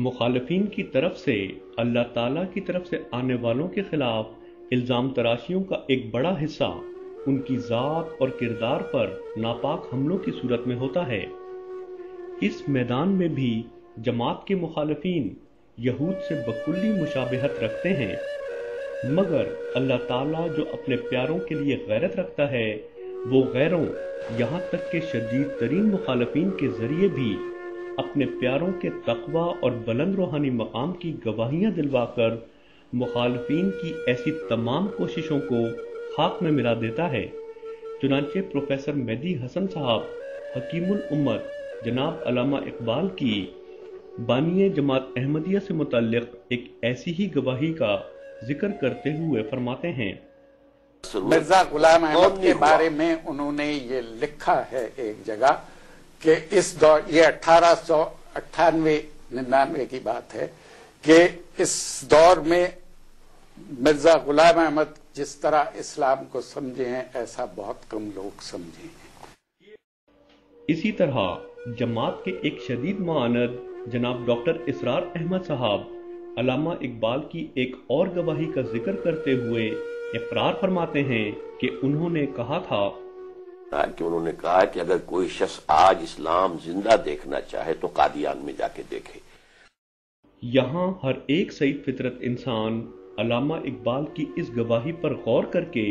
مخالفین کی طرف سے اللہ تعالیٰ کی طرف سے آنے والوں کے خلاف الزام تراشیوں کا ایک بڑا حصہ ان کی ذات اور کردار پر ناپاک حملوں کی صورت میں ہوتا ہے۔ اس میدان میں بھی جماعت کے مخالفین یہود سے بکلی مشابہت رکھتے ہیں، مگر اللہ تعالیٰ جو اپنے پیاروں کے لیے غیرت رکھتا ہے، وہ غیروں یہاں تک کہ شدید ترین مخالفین کے ذریعے بھی اپنے پیاروں کے تقوی اور بلند روحانی مقام کی گواہیاں دلوا کر مخالفین کی ایسی تمام کوششوں کو خاک میں ملا دیتا ہے۔ چنانچہ پروفیسر مہدی حسن صاحب حکیم الامت جناب علامہ اقبال کی بانی جماعت احمدیہ سے متعلق ایک ایسی ہی گواہی کا ذکر کرتے ہوئے فرماتے ہیں، مرزا غلام احمد کے بارے میں انہوں نے یہ لکھا ہے ایک جگہ کہ اس دور، یہ 1898-99 کی بات ہے، کہ اس دور میں مرزا غلام احمد جس طرح اسلام کو سمجھے ہیں ایسا بہت کم لوگ سمجھے ہیں۔ اسی طرح جماعت کے ایک شدید معاند جناب ڈاکٹر اسرار احمد صاحب علامہ اقبال کی ایک اور گواہی کا ذکر کرتے ہوئے اقرار فرماتے ہیں کہ انہوں نے کہا تھا کہ انہوں نے کہا کہ اگر کوئی شخص آج اسلام زندہ دیکھنا چاہے تو قادیان میں جا کے دیکھے۔ یہاں ہر ایک سعید فطرت انسان علامہ اقبال کی اس گواہی پر غور کر کے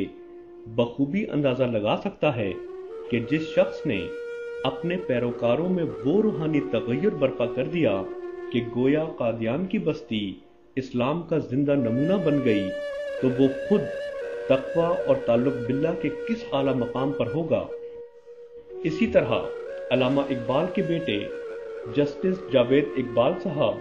بخوبی اندازہ لگا سکتا ہے کہ جس شخص نے اپنے پیروکاروں میں وہ روحانی تغیر برپا کر دیا کہ گویا قادیان کی بستی اسلام کا زندہ نمونہ بن گئی، تو وہ خود تقوی اور تعلق باللہ کے کس اعلیٰ مقام پر ہوگا۔ اسی طرح علامہ اقبال کے بیٹے جسٹس جاوید اقبال صاحب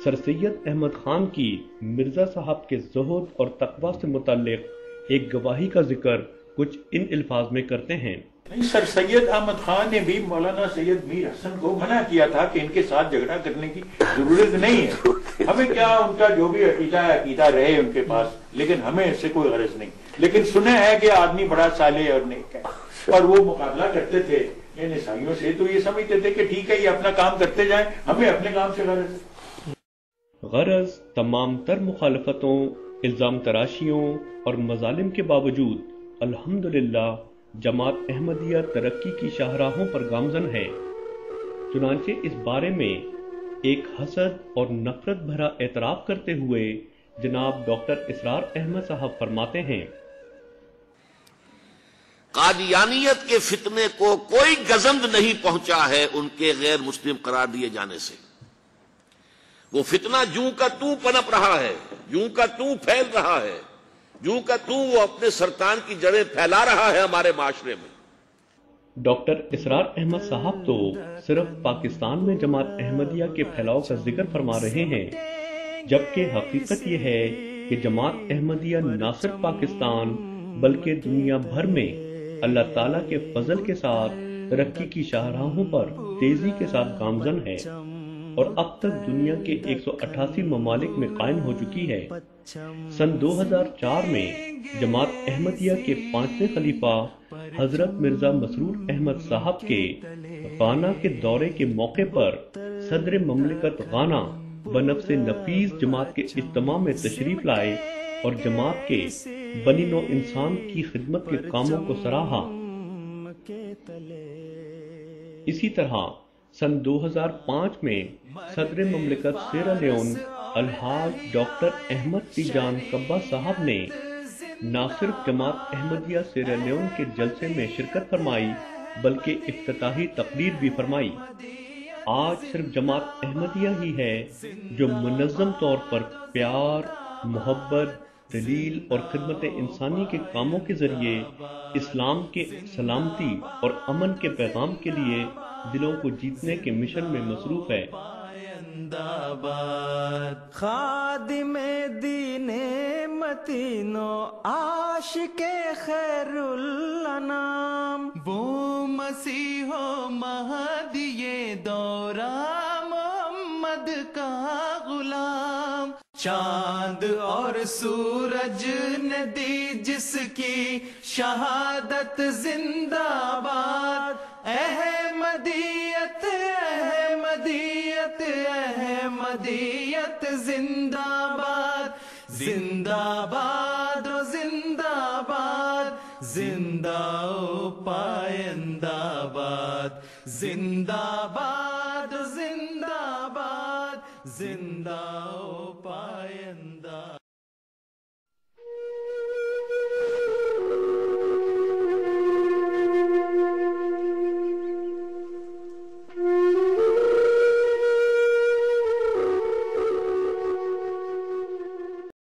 سر سید احمد خان کی مرزا صاحب کے زہد اور تقوی سے متعلق ایک گواہی کا ذکر کچھ ان الفاظ میں کرتے ہیں۔ سر سید احمد خان نے بھی مولانا سید میر حسن کو منع کیا تھا کہ ان کے ساتھ جھگڑا کرنے کی ضرورت نہیں ہے، ہمیں کیا ان کا جو بھی عقیدہ رہے ان کے پاس، لیکن ہمیں اس سے کوئی غرض نہیں۔ لیکن سنے ہے کہ آدمی بڑا صالح اور نیک ہے، اور وہ مقابلہ کرتے تھے ان عیسائیوں سے، تو یہ سمجھتے تھے کہ ٹھیک ہے یہ اپنا کام کرتے جائیں، ہمیں اپنے کام سے غرض ہے۔ غرض تمام تر مخالفتوں، الزام تراشیوں اور مظالم کے باوجود الحمدللہ جماعت احمدیہ ترقی کی شاہراہوں پر گامزن ہے۔ چنانچہ اس بارے میں ایک حسد اور نفرت بھرا اعتراف کرتے ہوئے جناب ڈاکٹر اسرار احمد صاحب فرماتے ہیں، قادیانیت کے فتنے کو کوئی گزند نہیں پہنچا ہے ان کے غیر مسلم قرار دیے جانے سے۔ وہ فتنہ جوں کا توں پنپ رہا ہے، جوں کا توں پھیل رہا ہے، جوں کا توں وہ اپنے سرطان کی جڑیں پھیلا رہا ہے ہمارے معاشرے میں۔ ڈاکٹر اسرار احمد صاحب تو صرف پاکستان میں جماعت احمدیہ کے پھیلاؤ کا ذکر فرما رہے ہیں، جبکہ حقیقت یہ ہے کہ جماعت احمدیہ نہ صرف پاکستان بلکہ دنیا بھر میں اللہ تعالیٰ کے فضل کے ساتھ ترقی کی شاہراہوں پر تیزی کے ساتھ گامزن ہے، اور اب تک دنیا کے 188 ممالک میں قائم ہو چکی ہے۔ سن 2004 میں جماعت احمدیہ کے 5ویں خلیفہ حضرت مرزا مسرور احمد صاحب کے غانا کے دورے کے موقع پر صدر مملکت غانا بنفس نفیس جماعت کے اجتماع میں تشریف لائے اور جماعت کے بنی نوع انسان کی خدمت کے کاموں کو سراہا۔ اسی طرح سن 2005 میں صدر مملکت سیرا لیون الحاج ڈاکٹر احمد تیجان کبا صاحب نے نہ صرف جماعت احمدیہ سیرا لیون کے جلسے میں شرکت فرمائی بلکہ افتتاحی تقریر بھی فرمائی۔ آج صرف جماعت احمدیہ ہی ہے جو منظم طور پر پیار، محبت، دلیل اور خدمت انسانی کے کاموں کے ذریعے اسلام کے سلامتی اور امن کے پیغام کے لیے دلوں کو جیتنے کے مشن میں مصروف ہے۔ خادم دین متین و عاشق خیر الانام، وہ مسیح و مہدی دورہ محمد کا غلام، چاند اور سورج نے دی جس کی شہادت زندہ باد، احمدیت احمدیت احمدیت زندہ باد زندہ باد و زندہ باد زندہ و پائندہ باد زندہ باد زندہ باد زندہ